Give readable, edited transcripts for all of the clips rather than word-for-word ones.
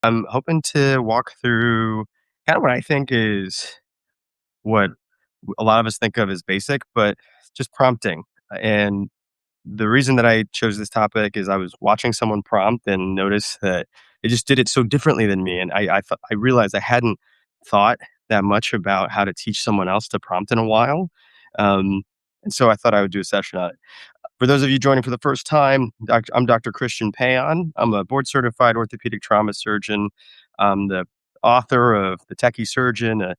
I'm hoping to walk through kind of what I think is what a lot of us think of as basic, but just prompting. And the reason that I chose this topic is I was watching someone prompt and noticed that they just did it so differently than me. And I realized I hadn't thought that much about how to teach someone else to prompt in a while. Um, and so I thought I would do a session on it. For those of you joining for the first time, I'm Dr. Christian Pean. I'm a board certified orthopedic trauma surgeon. I'm the author of The Techie Surgeon, a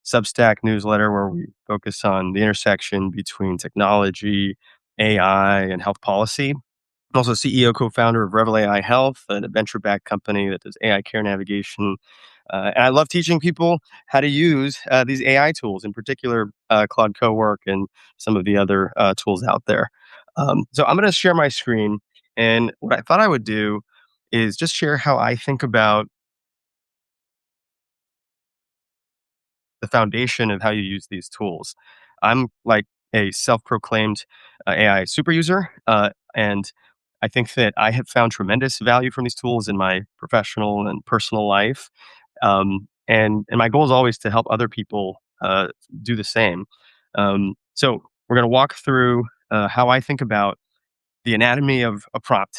Substack newsletter where we focus on the intersection between technology, AI, and health policy. I'm also CEO, co-founder of Revel AI Health, a venture-backed company that does AI care navigation. And I love teaching people how to use these AI tools, in particular Claude Cowork and some of the other tools out there. So I'm going to share my screen, and what I thought I would do is just share how I think about the foundation of how you use these tools. I'm like a self-proclaimed AI super user, and I think that I have found tremendous value from these tools in my professional and personal life. And my goal is always to help other people do the same. So we're going to walk through how I think about the anatomy of a prompt.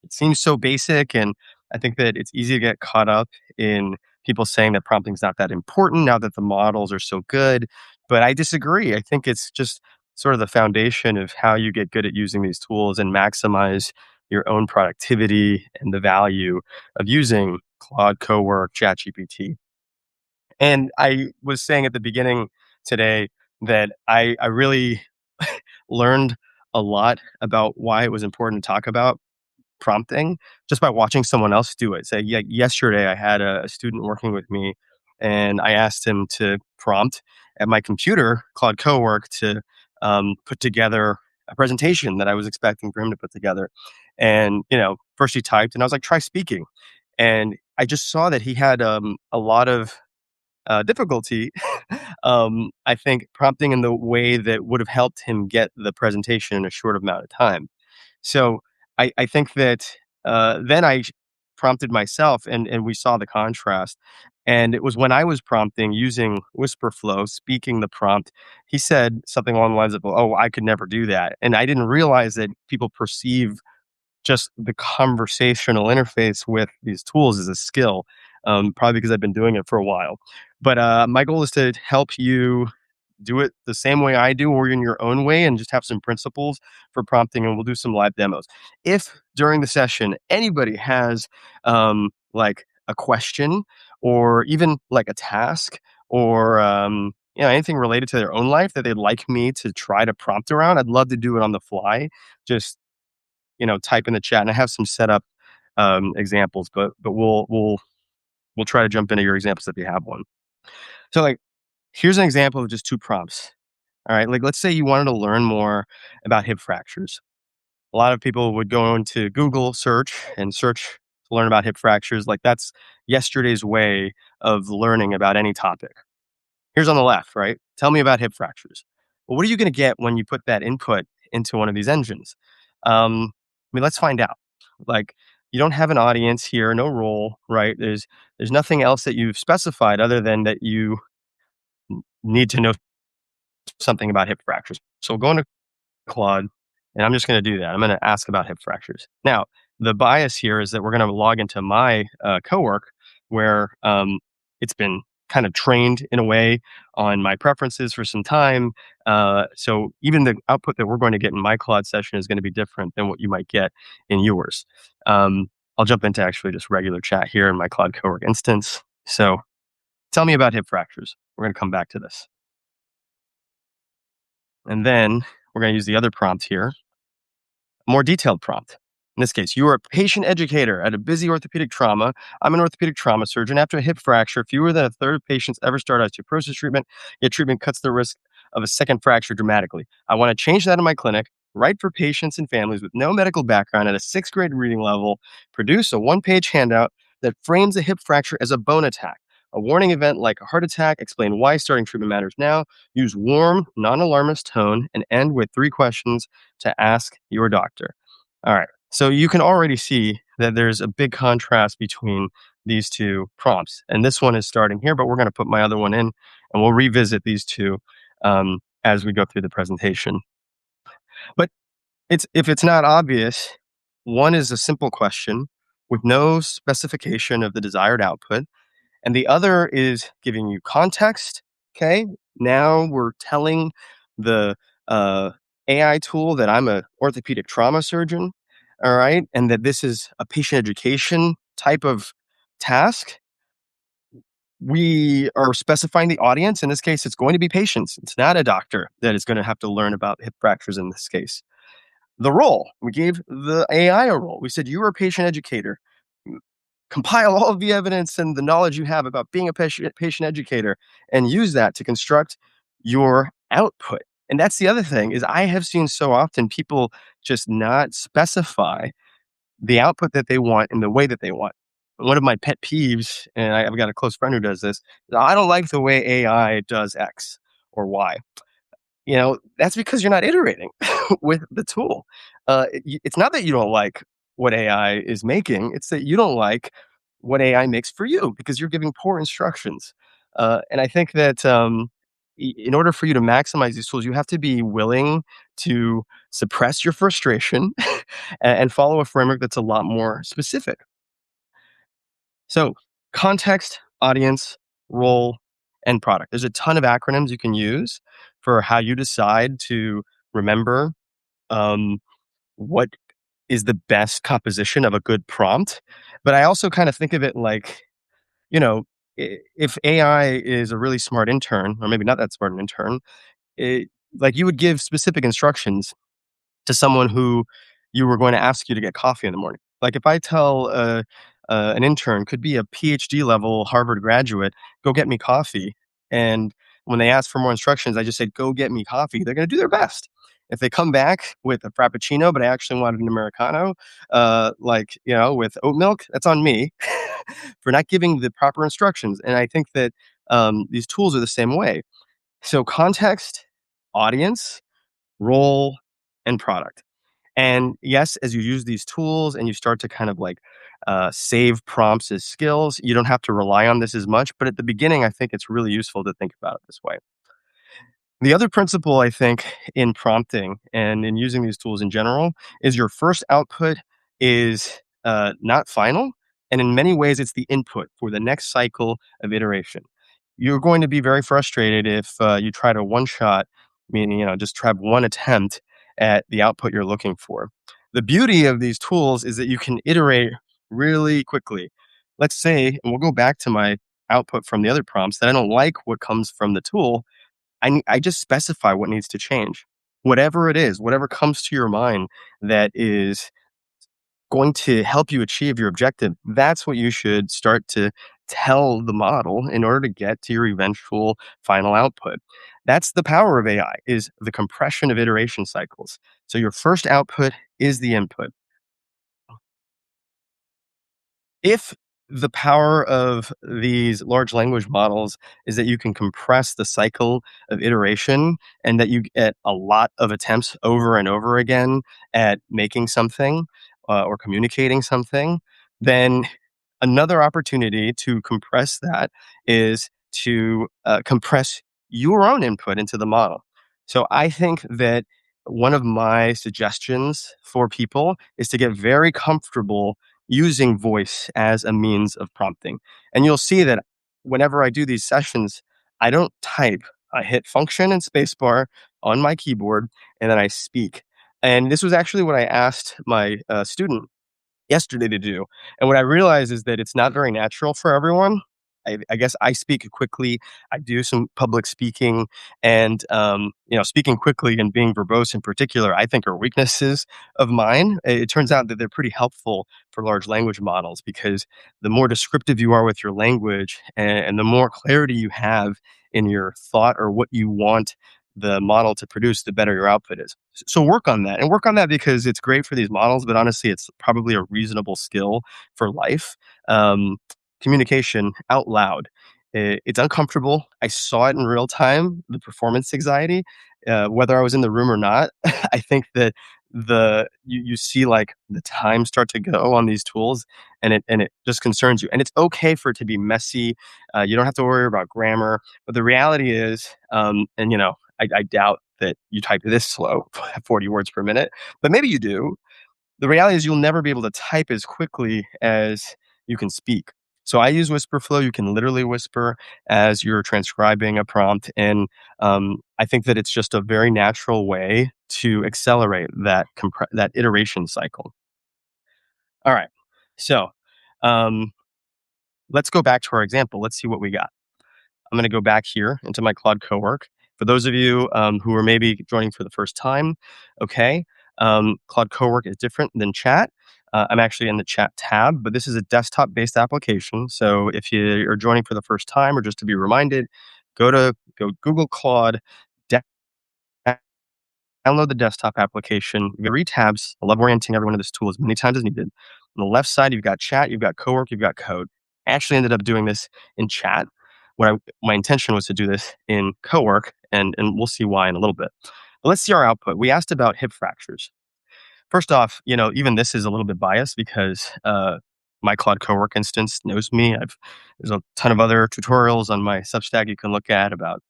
It seems so basic, and I think that it's easy to get caught up in people saying that prompting is not that important now that the models are so good. But I disagree. I think it's just sort of the foundation of how you get good at using these tools and maximize your own productivity and the value of using Claude, Cowork, ChatGPT. And I was saying at the beginning today that I really learned a lot about why it was important to talk about prompting just by watching someone else do it. Say, yeah, yesterday I had a student working with me, and I asked him to prompt at my computer, Claude Cowork, to put together a presentation that I was expecting for him to put together. And first he typed, and I was like, "Try speaking," and I just saw that he had a lot of difficulty, I think, prompting in the way that would have helped him get the presentation in a short amount of time. So I think that then prompted myself, and we saw the contrast. And it was when I was prompting using whisper flow, speaking the prompt, he said something along the lines of, "Oh, I could never do that." And I didn't realize that people perceive just the conversational interface with these tools is a skill, probably because I've been doing it for a while. But my goal is to help you do it the same way I do or in your own way and just have some principles for prompting, and we'll do some live demos. If during the session anybody has like a question or even like a task or anything related to their own life that they'd like me to try to prompt around, I'd love to do it on the fly. Just type in the chat, and I have some setup examples, but we'll try to jump into your examples if you have one. So like, here's an example of just two prompts. All right, like let's say you wanted to learn more about hip fractures. A lot of people would go into Google search and search to learn about hip fractures. Like that's yesterday's way of learning about any topic. Here's on the left, right? Tell me about hip fractures. Well, what are you going to get when you put that input into one of these engines? Let's find out. Like, you don't have an audience here, no role, right? There's nothing else that you've specified other than that you need to know something about hip fractures. So go into Claude, and I'm just going to do that. I'm going to ask about hip fractures. Now, the bias here is that we're going to log into my cowork where it's been kind of trained in a way on my preferences for some time. So even the output that we're going to get in my Claude session is going to be different than what you might get in yours. I'll jump into actually just regular chat here in my Claude Cowork instance. So tell me about hip fractures. We're going to come back to this. And then we're going to use the other prompt here, a more detailed prompt. In this case, you are a patient educator at a busy orthopedic trauma. I'm an orthopedic trauma surgeon. After a hip fracture, fewer than a third of patients ever start osteoporosis treatment, yet treatment cuts the risk of a second fracture dramatically. I want to change that in my clinic, write for patients and families with no medical background at a 6th grade reading level, produce a one-page handout that frames a hip fracture as a bone attack, a warning event like a heart attack, explain why starting treatment matters now, use warm, non-alarmist tone, and end with 3 questions to ask your doctor. All right. So you can already see that there's a big contrast between these two prompts. And this one is starting here, but we're going to put my other one in and we'll revisit these two as we go through the presentation. But if it's not obvious, one is a simple question with no specification of the desired output, and the other is giving you context. Okay, now we're telling the AI tool that I'm a orthopedic trauma surgeon, all right, and that this is a patient education type of task. We are specifying the audience. In this case, it's going to be patients. It's not a doctor that is going to have to learn about hip fractures in this case. The role, we gave the AI a role. We said, you are a patient educator. Compile all of the evidence and the knowledge you have about being a patient educator and use that to construct your output. And that's the other thing is I have seen so often people just not specify the output that they want in the way that they want. One of my pet peeves, and I've got a close friend who does this, I don't like the way AI does X or Y. That's because you're not iterating with the tool. It's not that you don't like what AI is making, it's that you don't like what AI makes for you because you're giving poor instructions. And I think that in order for you to maximize these tools, you have to be willing to suppress your frustration and follow a framework that's a lot more specific. So, context, audience, role, and product. There's a ton of acronyms you can use for how you decide to remember um, what is the best composition of a good prompt. But I also kind of think of it like, you know, if AI is a really smart intern, or maybe not that smart an intern, it, like you would give specific instructions to someone who you were going to ask you to get coffee in the morning. Like if I tell an intern, could be a PhD level Harvard graduate, go get me coffee. And when they ask for more instructions, I just say, go get me coffee. They're going to do their best. If they come back with a frappuccino, but I actually wanted an Americano, with oat milk, that's on me for not giving the proper instructions. And I think that these tools are the same way. So context, audience, role, and product. And yes, as you use these tools and you start to kind of save prompts as skills, you don't have to rely on this as much. But at the beginning, I think it's really useful to think about it this way. The other principle, I think, in prompting and in using these tools in general is your first output is not final. And in many ways, it's the input for the next cycle of iteration. You're going to be very frustrated if you try to one shot, meaning, just try one attempt at the output you're looking for. The beauty of these tools is that you can iterate really quickly. Let's say, and we'll go back to my output from the other prompts, that I don't like what comes from the tool. I just specify what needs to change. Whatever it is, whatever comes to your mind that is going to help you achieve your objective, that's what you should start to tell the model in order to get to your eventual final output. That's the power of AI, is the compression of iteration cycles. So your first output is the input. If the power of these large language models is that you can compress the cycle of iteration and that you get a lot of attempts over and over again at making something or communicating something, then another opportunity to compress that is to compress your own input into the model. So I think that one of my suggestions for people is to get very comfortable using voice as a means of prompting. And you'll see that whenever I do these sessions, I don't type. I hit function and spacebar on my keyboard, and then I speak. And this was actually what I asked my student yesterday to do. And what I realize is that it's not very natural for everyone. I guess I speak quickly. I do some public speaking, and speaking quickly and being verbose in particular, I think are weaknesses of mine. It turns out that they're pretty helpful for large language models because the more descriptive you are with your language, and the more clarity you have in your thought or what you want the model to produce, the better your output is. So work on that, and work on that because it's great for these models, but honestly, it's probably a reasonable skill for life. Communication out loud. It's uncomfortable. I saw it in real time, the performance anxiety, whether I was in the room or not. I think that you see, like, the time start to go on these tools, and it just concerns you, and it's okay for it to be messy, you don't have to worry about grammar, but the reality is, and, I doubt that you type this slow, 40 words per minute, but maybe you do. The reality is you'll never be able to type as quickly as you can speak. So I use Whisper Flow. You can literally whisper as you're transcribing a prompt, and I think that it's just a very natural way to accelerate that iteration cycle. All right, so um, let's go back to our example. Let's see what we got. I'm going to go back here into my Claude Cowork. For those of you who are maybe joining for the first time, okay, Claude Cowork is different than chat. I'm actually in the chat tab, but this is a desktop based application. So if you are joining for the first time or just to be reminded, go Google Claude, de- download the desktop application. You got three tabs. I love orienting everyone to this tool as many times as needed. On the left side, you've got chat, you've got Cowork, you've got code. I actually ended up doing this in chat. My intention was to do this in Cowork, and we'll see why in a little bit. But let's see our output. We asked about hip fractures. First off, even this is a little bit biased because my Claude Cowork instance knows me. There's a ton of other tutorials on my Substack you can look at about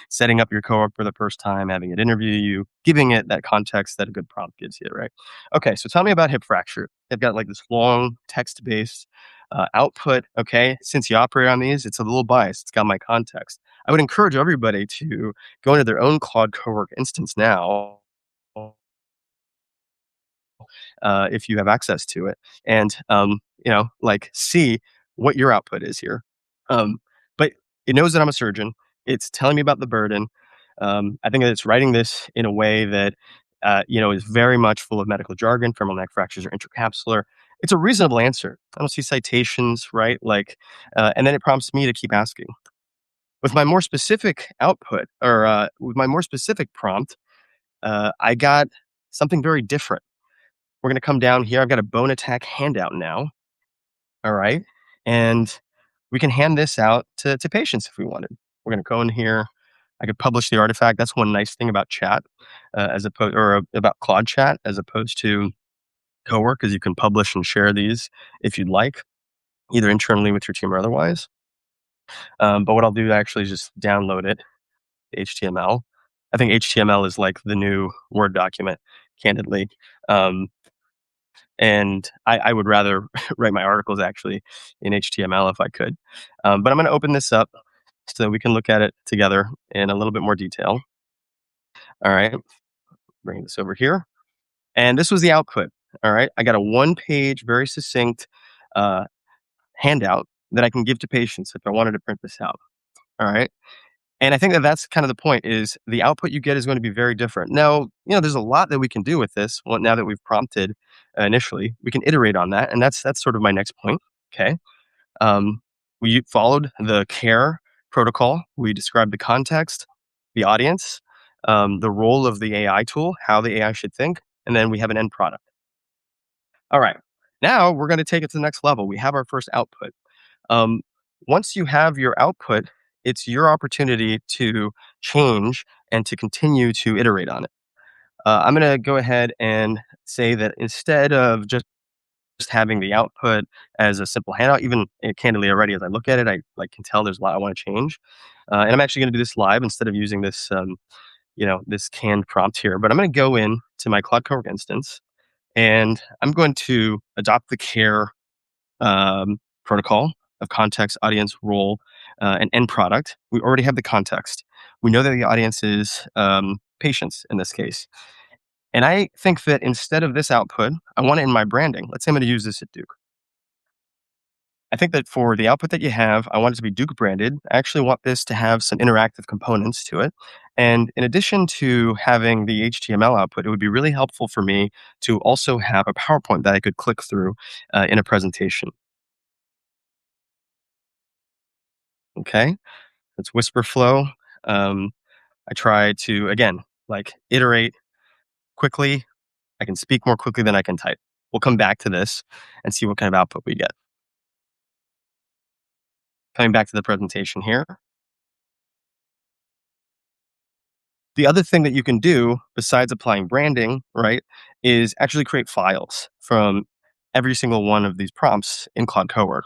setting up your cowork for the first time, having it interview you, giving it that context that a good prompt gives you, right? Okay, so tell me about hip fracture. They've got like this long text based output. Okay, since you operate on these, it's a little biased. It's got my context. I would encourage everybody to go into their own Claude Cowork instance now if you have access to it, and like see what your output is here. Um, but it knows that I'm a surgeon. It's telling me about the burden. I think that it's writing this in a way that is very much full of medical jargon. Femoral neck fractures are intracapsular. It's a reasonable answer. I don't see citations, right? Like, and then it prompts me to keep asking. With my more specific output, or with my more specific prompt, I got something very different. We're gonna come down here. I've got a bone attack handout now. All right. And we can hand this out to patients if we wanted. We're gonna go in here. I could publish the artifact. That's one nice thing about chat, as opposed or about Claude Chat as opposed to Cowork, is you can publish and share these if you'd like, either internally with your team or otherwise. But what I'll do actually is just download it, HTML. I think HTML is like the new Word document, candidly. Um, And I would rather write my articles actually in HTML if I could. But I'm going to open this up so we can look at it together in a little bit more detail. All right, bring this over here. And this was the output. All right, I got a one-page, very succinct uh, handout that I can give to patients if I wanted to print this out. All right. And I think that that's kind of the point, is the output you get is going to be very different. Now, there's a lot that we can do with this. Well, now that we've prompted initially, we can iterate on that. And that's sort of my next point. Okay. We followed the care protocol. We described the context, the audience, the role of the AI tool, how the AI should think, and then we have an end product. All right. Now we're going to take it to the next level. We have our first output. Um, Once you have your output, it's your opportunity to change and to continue to iterate on it. I'm going to go ahead and say that instead of just having the output as a simple handout, even candidly already as I look at it, I can tell there's a lot I want to change. And I'm actually going to do this live instead of using this, this canned prompt here. But I'm going to go in to my Claude Cowork instance, and I'm going to adopt the care protocol of context, audience, role, and end product. We already have the context. We know that the audience is patients in this case. And I think that instead of this output, I want it in my branding. Let's say I'm going to use this at Duke. I think that for the output that you have, I want it to be Duke branded. I actually want this to have some interactive components to it. And in addition to having the HTML output, it would be really helpful for me to also have a PowerPoint that I could click through in a presentation. Okay. It's whisper flow. Um, I try to, again, iterate quickly. I can speak more quickly than I can type. We'll come back to this and see what kind of output we get. Coming back to the presentation here. The other thing that you can do besides applying branding, right, is actually create files from every single one of these prompts in Claude Cowork.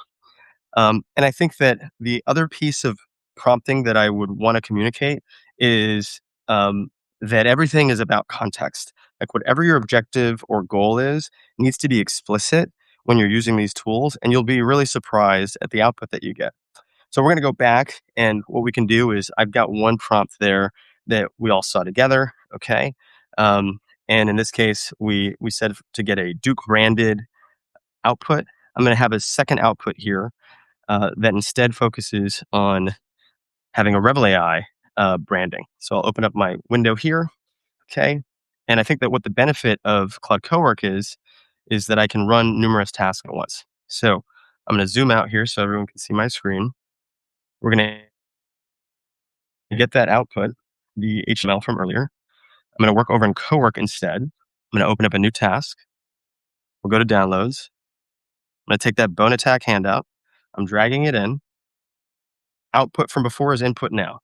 And I think that the other piece of prompting that I would want to communicate is that everything is about context. Like whatever your objective or goal is needs to be explicit when you're using these tools, and you'll be really surprised at the output that you get. So we're going to go back, and what we can do is I've got one prompt there that we all saw together. Okay. Um, and in this case, we said to get a Duke branded output. I'm going to have a second output here that instead focuses on having a Revel AI branding. So I'll open up my window here. Okay. And I think that what the benefit of Cloud Cowork is that I can run numerous tasks at once. So I'm going to zoom out here so everyone can see my screen. We're going to get that output, the HTML from earlier. I'm going to work over in Cowork instead. I'm going to open up a new task. We'll go to downloads. I'm going to take that bone attack handout. I'm dragging it in. Output from before is input now.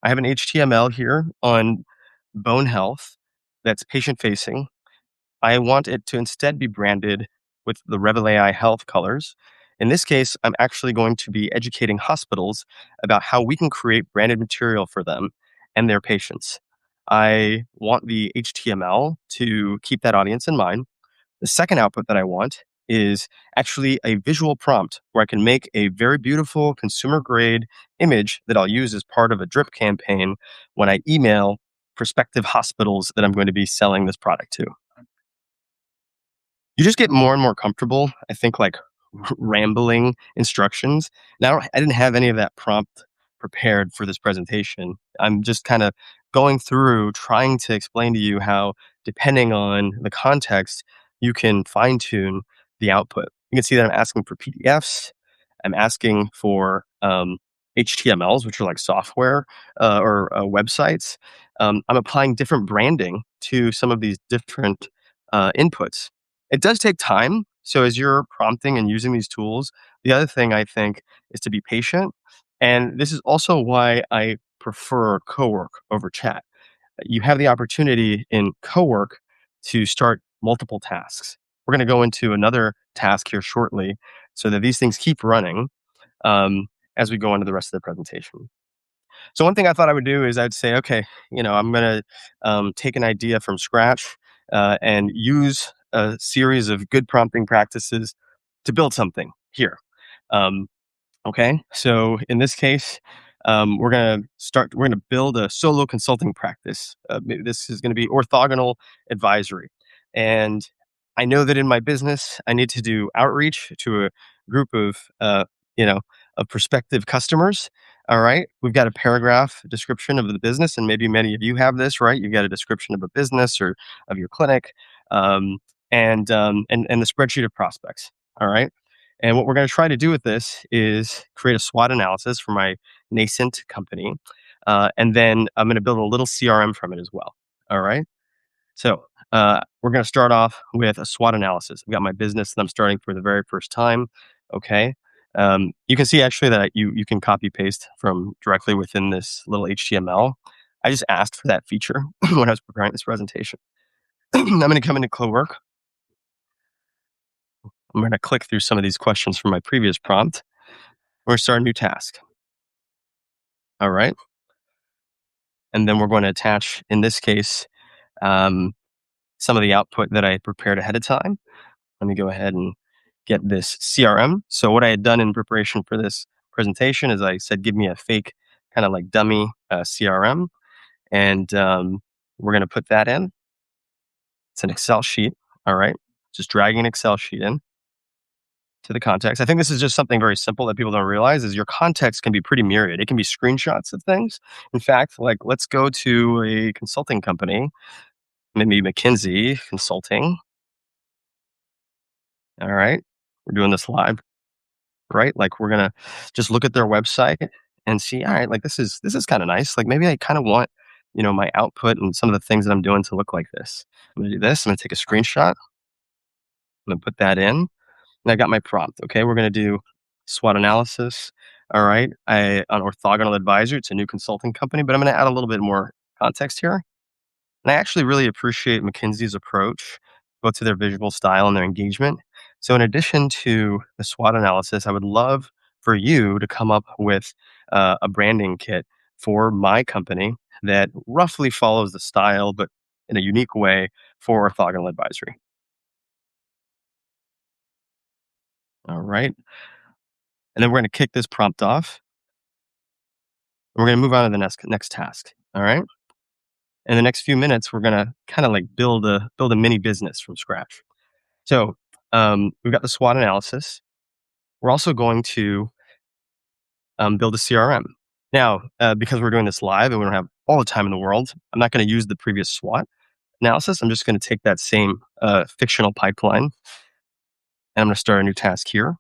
I have an HTML here on bone health that's patient facing. I want it to instead be branded with the Revel AI health colors. In this case, I'm actually going to be educating hospitals about how we can create branded material for them and their patients. I want the HTML to keep that audience in mind. The second output that I want is actually a visual prompt where I can make a very beautiful consumer grade image that I'll use as part of a drip campaign when I email prospective hospitals that I'm going to be selling this product to. You just get more and more comfortable, I think, like rambling instructions. Now, I didn't have any of that prompt prepared for this presentation. I'm just kind of going through trying to explain to you how, depending on the context, you can fine tune the output. You can see that I'm asking for PDFs. I'm asking for HTMLs, which are like software or websites. I'm applying different branding to some of these different inputs. It does take time. So as you're prompting and using these tools, the other thing I think is to be patient. And this is also why I prefer Cowork over chat. You have the opportunity in Cowork to start multiple tasks. We're going to go into another task here shortly so that these things keep running um, as we go into the rest of the presentation. So one thing I thought I would do is I'd say, okay, I'm going to take an idea from scratch and use a series of good prompting practices to build something here. Um, okay, so in this case, we're going to build a solo consulting practice. This is going to be orthogonal advisory. And I know that in my business, I need to do outreach to a group you know, of prospective customers. All right. We've got a paragraph description of the business, and maybe many of you have this, right? You've got a description of a business or of your clinic, um, and the spreadsheet of prospects. All right. And what we're going to try to do with this is create a SWOT analysis for my nascent company. And then I'm going to build a little CRM from it as well. All right. So we're going to start off with a SWOT analysis. I've got my business that I'm starting for the very first time. Okay. You can see actually that you can copy paste from directly within this little HTML. I just asked for that feature when I was preparing this presentation. I'm going to come into Cowork. I'm going to click through some of these questions from my previous prompt. We're going to start a new task. All right. And then we're going to attach, in this case, um, some of the output that I prepared ahead of time. Let me go ahead and get this CRM. So what I had done in preparation for this presentation is I said, give me a fake kind of like dummy CRM. And we're going to put that in. It's an Excel sheet. All right. Just dragging an Excel sheet in to the context. I think this is just something very simple that people don't realize is your context can be pretty myriad. It can be screenshots of things. In fact, like let's go to a consulting company, maybe McKinsey Consulting. All right. We're doing this live, right? Like we're going to just look at their website and see, all right, like this is kind of nice. Like maybe I kind of want, my output and some of the things that I'm doing to look like this. I'm going to do this. I'm going to take a screenshot. I'm going to put that in. And I got my prompt. Okay, we're going to do SWOT analysis. All right, on orthogonal advisor. It's a new consulting company, but I'm going to add a little bit more context here. And I actually really appreciate McKinsey's approach, both to their visual style and their engagement. So, in addition to the SWOT analysis, I would love for you to come up with a branding kit for my company that roughly follows the style, but in a unique way for orthogonal advisory. All right. And then we're going to kick this prompt off. We're going to move on to the next task. All right. In the next few minutes, we're going to kind of like build a mini business from scratch. So we've got the SWOT analysis. We're also going to build a CRM. Now, because we're doing this live and we don't have all the time in the world, I'm not going to use the previous SWOT analysis. I'm just going to take that same fictional pipeline and I'm going to start a new task here,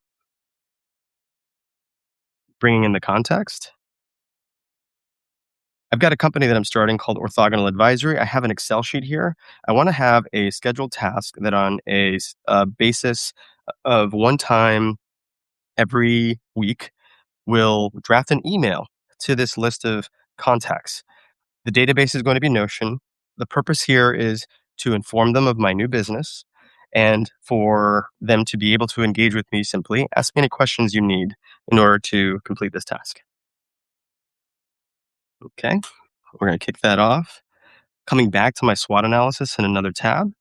bringing in the context. I've got a company that I'm starting called Orthogonal Advisory. I have an Excel sheet here. I want to have a scheduled task that on a basis of one time every week will draft an email to this list of contacts. The database is going to be Notion. The purpose here is to inform them of my new business and for them to be able to engage with me simply. Ask me any questions you need in order to complete this task. Okay, we're going to kick that off. Coming back to my SWOT analysis in another tab.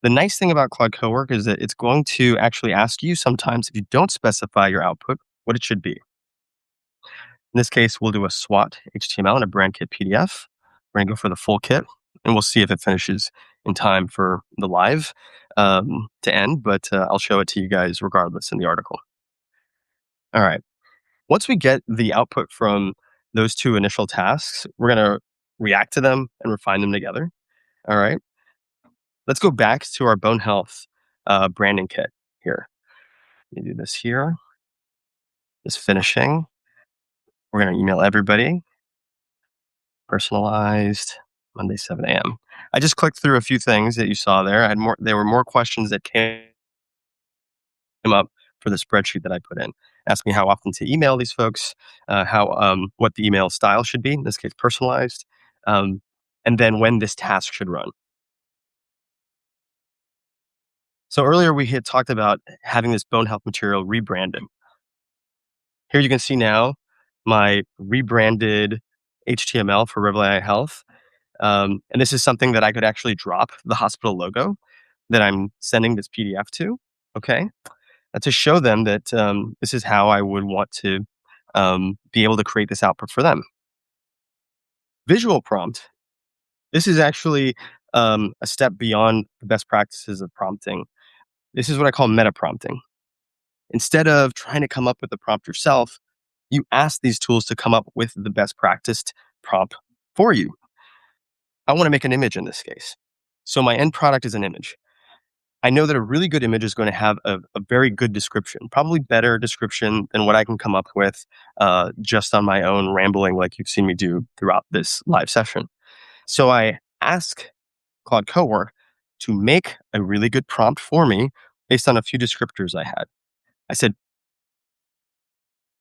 The nice thing about Claude Cowork is that it's going to actually ask you sometimes if you don't specify your output, what it should be. In this case, we'll do a SWOT HTML and a brand kit PDF. We're going to go for the full kit, and we'll see if it finishes in time for the live to end, but I'll show it to you guys regardless in the article. All right. Once we get the output from those two initial tasks, we're going to react to them and refine them together. All right. Let's go back to our bone health branding kit here. Let me do this here. Just finishing. We're going to email everybody. Personalized Monday, 7 a.m. I just clicked through a few things that you saw there. I had more. There were more questions that came up for the spreadsheet that I put in. Ask me how often to email these folks, how what the email style should be. In this case, personalized, and then when this task should run. So earlier we had talked about having this bone health material rebranded. Here you can see now my rebranded HTML for Revel AI Health. And this is something that I could actually drop the hospital logo that I'm sending this PDF to, okay? To show them that this is how I would want to be able to create this output for them. Visual prompt. This is actually a step beyond the best practices of prompting. This is what I call meta prompting. Instead of trying to come up with the prompt yourself, you ask these tools to come up with the best practiced prompt for you. I want to make an image in this case. So my end product is an image. I know that a really good image is going to have a very good description, probably better description than what I can come up with just on my own rambling like you've seen me do throughout this live session. So I ask Claude Cowork to make a really good prompt for me based on a few descriptors I had. I said,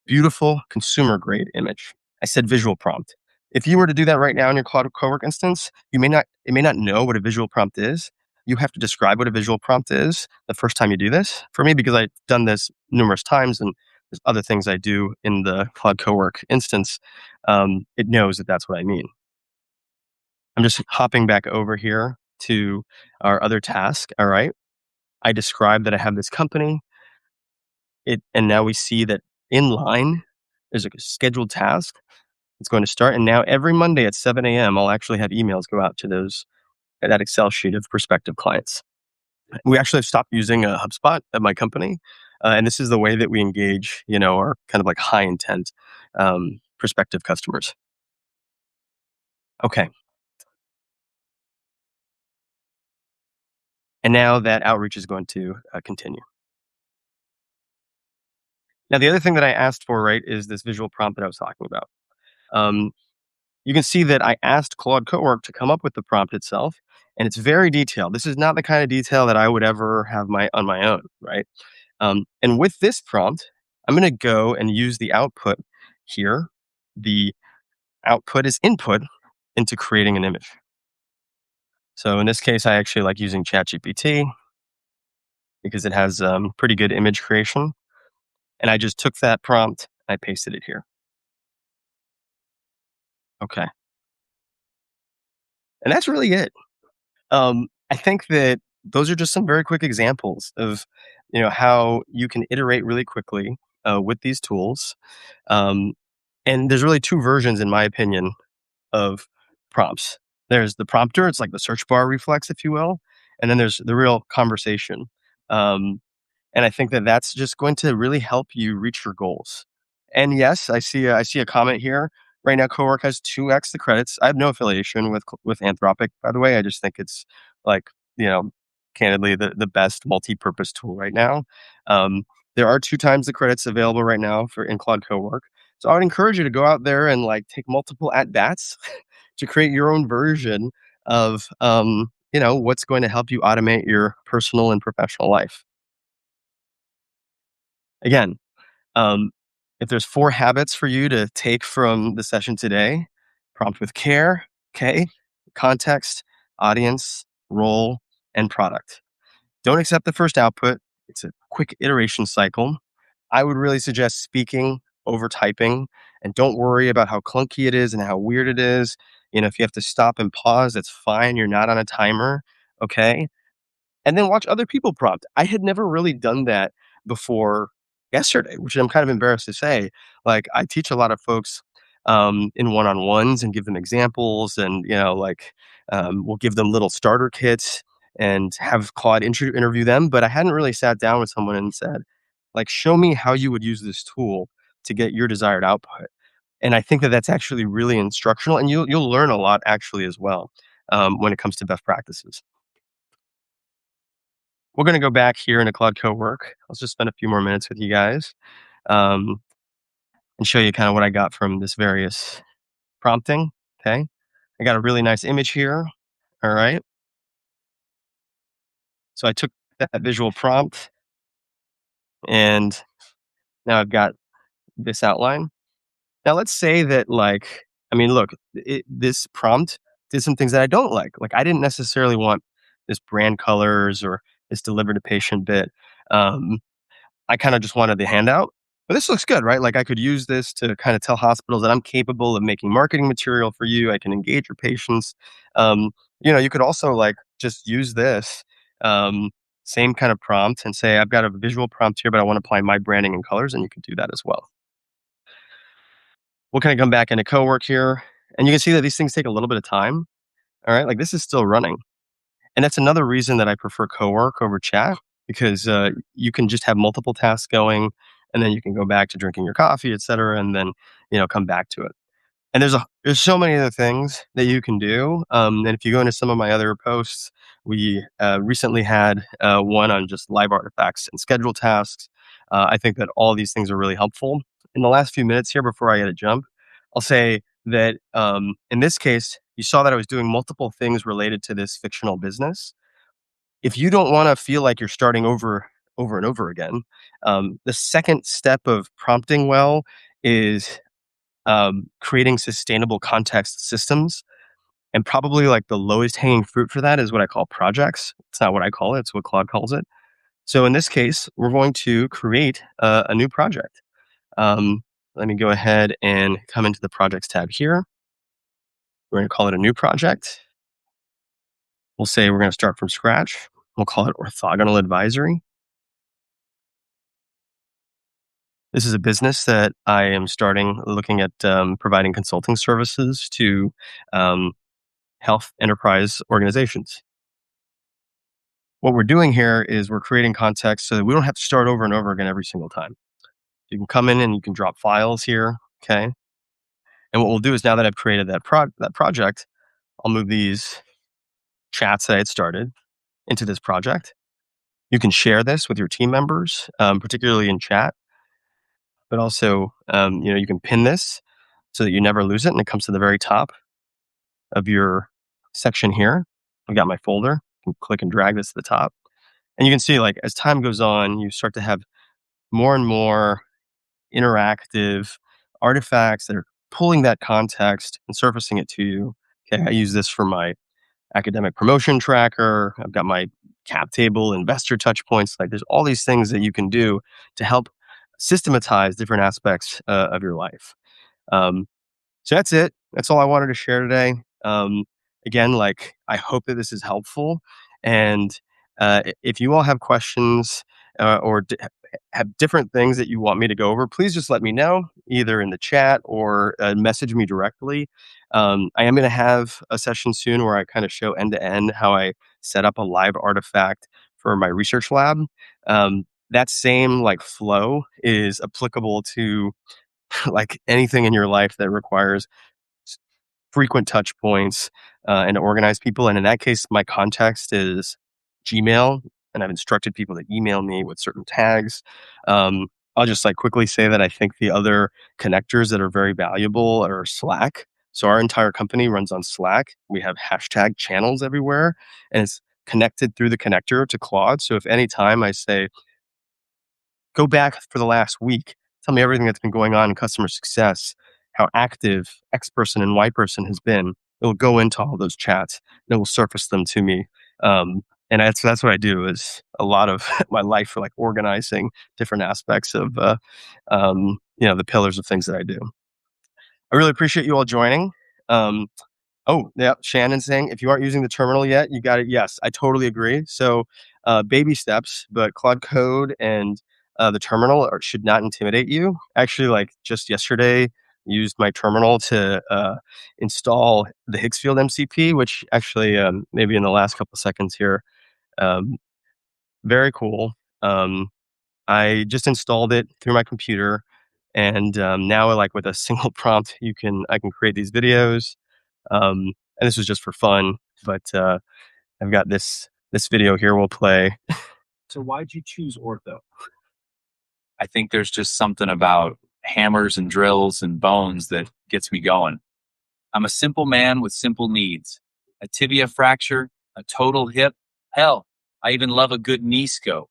beautiful consumer grade image. I said visual prompt. If you were to do that right now in your Claude Cowork instance, it may not know what a visual prompt is. You have to describe what a visual prompt is the first time you do this. For me, because I've done this numerous times and there's other things I do in the Claude Cowork instance, it knows that that's what I mean. I'm just hopping back over here to our other task. All right. I described that I have this company. And now we see that in line, there's a scheduled task. It's going to start. And now every Monday at 7 a.m., I'll actually have emails go out to that Excel sheet of prospective clients. We actually have stopped using a HubSpot at my company. And this is the way that we engage, our kind of like high intent prospective customers. Okay. And now that outreach is going to continue. Now, the other thing that I asked for, right, is this visual prompt that I was talking about. Um, you can see that I asked Claude Cowork to come up with the prompt itself, and it's very detailed. This is not the kind of detail that I would ever have on my own, right? And with this prompt, I'm going to go and use the output here. The output is input, into creating an image. So in this case, I actually like using ChatGPT because it has pretty good image creation. And I just took that prompt, I pasted it here. Okay. And that's really it. I think that those are just some very quick examples of, how you can iterate really quickly with these tools. Um, and there's really two versions, in my opinion, of prompts. There's the prompter, it's like the search bar reflex, if you will, and then there's the real conversation. Um, and I think that that's just going to really help you reach your goals. And yes, I see a comment here. Right now, Cowork has 2x the credits. I have no affiliation with Anthropic, by the way. I just think it's like, you know, candidly the best multi-purpose tool right now. Um, there are 2 times the credits available right now for in Claude Cowork. So I would encourage you to go out there and like take multiple at bats to create your own version of what's going to help you automate your personal and professional life. Again, um, if there's 4 habits for you to take from the session today, prompt with care, okay, context, audience, role, and product. Don't accept the first output. It's a quick iteration cycle. I would really suggest speaking over typing, and don't worry about how clunky it is and how weird it is. If you have to stop and pause, that's fine. You're not on a timer. Okay. And then watch other people prompt. I had never really done that before yesterday, which I'm kind of embarrassed to say. Like, I teach a lot of folks in one-on-ones and give them examples, and we'll give them little starter kits and have Claude interview them. But I hadn't really sat down with someone and said, like, show me how you would use this tool to get your desired output. And I think that that's actually really instructional, and you'll learn a lot actually as well when it comes to best practices. We're going to go back here into Claude Cowork. I'll just spend a few more minutes with you guys um, and show you kind of what I got from this various prompting. Okay. I got a really nice image here. All right. So I took that visual prompt and now I've got this outline. Now let's say that, like, I mean, look, this prompt did some things that I don't like. Like, I didn't necessarily want this brand colors or this deliver to patient bit. Um, I kinda just wanted the handout, but this looks good, right? Like, I could use this to kinda tell hospitals that I'm capable of making marketing material for you. I can engage your patients. Um, you could also, like, just use this, um, same kind of prompt and say, "I've got a visual prompt here, but I wanna apply my branding and colors," and you can do that as well. We'll kinda come back into Cowork here, and you can see that these things take a little bit of time, alright? Like, this is still running. And that's another reason that I prefer Cowork over chat because you can just have multiple tasks going, and then you can go back to drinking your coffee, et cetera, and then come back to it. And there's so many other things that you can do. And if you go into some of my other posts, we recently had one on just live artifacts and schedule tasks. I think that all these things are really helpful. In the last few minutes here, before I get a jump, I'll say that in this case, you saw that I was doing multiple things related to this fictional business. If you don't want to feel like you're starting over and over again, the second step of prompting well is creating sustainable context systems. And probably like the lowest hanging fruit for that is what I call projects. It's not what I call it, it's what Claude calls it. So in this case, we're going to create a new project. Um, Let me go ahead and come into the projects tab here. We're going to call it a new project. We'll say we're going to start from scratch. We'll call it orthogonal advisory. This is a business that I am starting looking at providing consulting services to um, health enterprise organizations. What we're doing here is we're creating context so that we don't have to start over and over again every single time. You can come in and you can drop files here, okay? And what we'll do is now that I've created that project, I'll move these chats that I had started into this project. You can share this with your team members, particularly in chat, but also, you can pin this so that you never lose it and it comes to the very top of your section here. I've got my folder. You can click and drag this to the top. And you can see, like, as time goes on, you start to have more and more interactive artifacts that are pulling that context and surfacing it to you Okay, I use this for my academic promotion tracker. I've got my cap table, investor touch points. Like there's all these things that you can do to help systematize different aspects of your life. Um, so that's it. That's all I wanted to share today. Again, like I hope that this is helpful. And if you all have questions or have different things that you want me to go over, please just let me know either in the chat or message me directly. I am going to have a session soon where I kind of show end to end how I set up a live artifact for my research lab. That same like flow is applicable to like anything in your life that requires s- frequent touch points and to organize people. And in that case, my context is Gmail, and I've instructed people to email me with certain tags. Um, I'll just like quickly say that I think the other connectors that are very valuable are Slack. So our entire company runs on Slack. We have hashtag channels everywhere, and it's connected through the connector to Claude. So if any time I say, go back for the last week. Tell me everything that's been going on in customer success, how active X person and Y person has been. It'll go into all those chats and it will surface them to me. And that's what I do is a lot of my life for like organizing different aspects of the pillars of things that I do. I really appreciate you all joining. Um, Oh, yeah. Shannon saying, if you aren't using the terminal yet, you got it. Yes, I totally agree. So, baby steps, but Claude Code and the terminal should not intimidate you. Actually, like just yesterday, used my terminal to install the Higgsfield MCP, which actually maybe in the last couple seconds here, um, very cool. Um, I just installed it through my computer, and now like with a single prompt, I can create these videos. And this was just for fun, but I've got this video here we'll play. So why'd you choose ortho? I think there's just something about hammers and drills and bones that gets me going. I'm a simple man with simple needs. A tibia fracture, a total hip. Hell, I even love a good knee scope.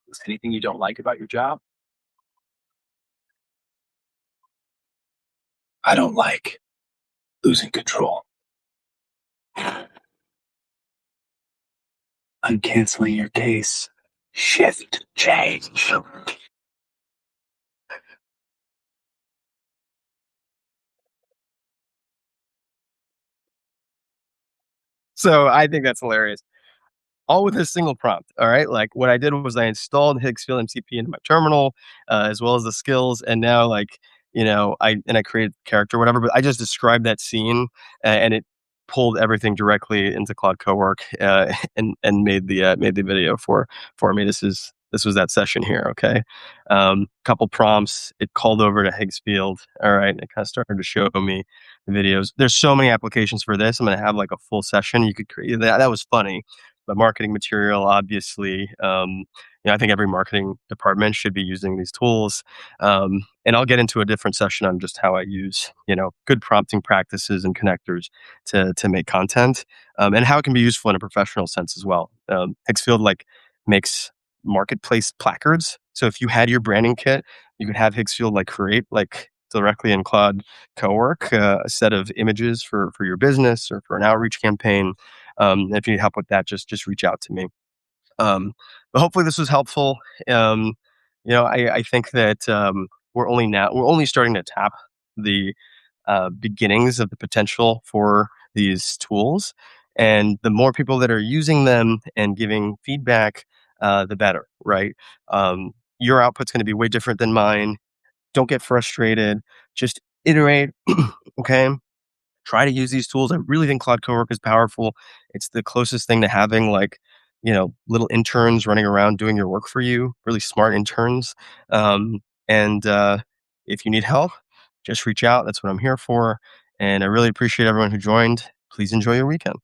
Is there anything you don't like about your job? I don't like losing control. I'm canceling your case. Shift change. So I think that's hilarious. All with a single prompt. All right. Like what I did was I installed Higgsfield MCP into my terminal, as well as the skills. And now like, I created character, or whatever, but I just described that scene and it pulled everything directly into Claude Cowork and made the video for me. This was that session here. Okay. Couple prompts. It called over to Higgsfield. All right. And it kind of started to show me the videos. There's so many applications for this. I'm going to have like a full session. You could create that. That was funny. The marketing material, obviously. I think every marketing department should be using these tools. And I'll get into a different session on just how I use, good prompting practices and connectors to make content, and how it can be useful in a professional sense as well. Higgsfield like makes marketplace placards. So if you had your branding kit, you could have Higgsfield like create like directly in Claude Cowork a set of images for your business or for an outreach campaign. If you need help with that, just reach out to me. But hopefully this was helpful. Um, I think that we're only starting to tap the beginnings of the potential for these tools, and the more people that are using them and giving feedback, the better. Right? Your output's going to be way different than mine. Don't get frustrated. Just iterate. Okay, try to use these tools. I really think Claude Cowork is powerful. It's the closest thing to having like, little interns running around doing your work for you, really smart interns. And if you need help, just reach out. That's what I'm here for. And I really appreciate everyone who joined. Please enjoy your weekend.